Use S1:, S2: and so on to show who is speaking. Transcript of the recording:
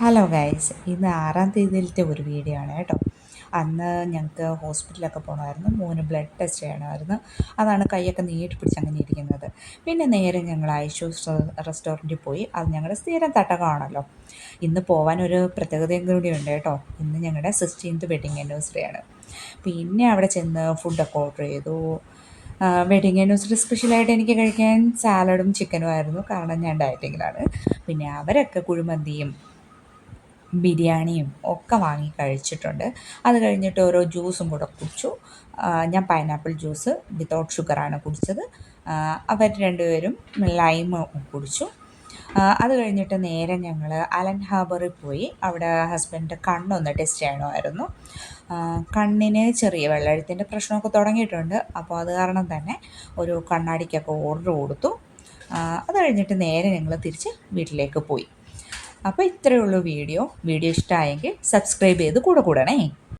S1: Hello guys, ഇന്ന് 6-ാം തീയതിയിലത്തെ ഒരു video ആണ് കേട്ടോ. അന്ന് ഞങ്ങൾക്ക് ഹോസ്പിറ്റലൊക്കെ പോകണമായിരുന്നു. മോന് ബ്ലഡ് ടെസ്റ്റ് ചെയ്യണമായിരുന്നു. അതാണ് കൈയൊക്കെ നീട്ടി പിടിച്ച് അങ്ങനെ ഇരിക്കുന്നത്. പിന്നെ നേരെ ഞങ്ങൾ ഐഷൂസ് റെസ്റ്റോറൻറ്റിൽ പോയി. അത് ഞങ്ങളുടെ സ്ഥിരം തട്ടകമാണല്ലോ. ഇന്ന് പോകാനൊരു പ്രത്യേകതയും കൂടിയുണ്ട് കേട്ടോ. ഇന്ന് ഞങ്ങളുടെ 16th വെഡിങ് ആനിവേഴ്സറിയാണ്. പിന്നെ അവിടെ ചെന്ന് ഫുഡൊക്കെ ഓർഡർ ചെയ്തു. വെഡിങ് ആനിവേഴ്സറി സ്പെഷ്യലായിട്ട് എനിക്ക് കഴിക്കാൻ സാലഡും ചിക്കനും ആയിരുന്നു, കാരണം ഞാൻ ഡയറ്റിങ്ങിലാണ്. പിന്നെ അവരൊക്കെ കുഴിമന്തിയും ബിരിയാണിയും ഒക്കെ വാങ്ങി കഴിച്ചിട്ടുണ്ട്. അത് കഴിഞ്ഞിട്ട് ഓരോ ജ്യൂസും കൂടെ കുടിച്ചു. ഞാൻ പൈനാപ്പിൾ ജ്യൂസ് വിത്തൗട്ട് ഷുഗറാണ് കുടിച്ചത്. അവർ രണ്ടുപേരും ലൈം കുടിച്ചു. അത് കഴിഞ്ഞിട്ട് നേരെ ഞങ്ങൾ അലൻ ഹാർബറിൽ പോയി. അവിടെ ഹസ്ബൻഡ് കണ്ണൊന്ന് ടെസ്റ്റ് ചെയ്യണമായിരുന്നു. കണ്ണിന് ചെറിയ വെള്ളെഴുത്തിൻ്റെ പ്രശ്നമൊക്കെ തുടങ്ങിയിട്ടുണ്ട്. അപ്പോൾ അത് കാരണം തന്നെ ഒരു കണ്ണാടിക്കൊക്കെ ഓർഡർ കൊടുത്തു. അത് കഴിഞ്ഞിട്ട് നേരെ ഞങ്ങൾ തിരിച്ച് വീട്ടിലേക്ക് പോയി. അപ്പോൾ ഇത്രയേ ഉള്ളൂ വീഡിയോ. വീഡിയോ ഇഷ്ടമായെങ്കിൽ സബ്സ്ക്രൈബ് ചെയ്ത് കൂടെ കൂടണേ.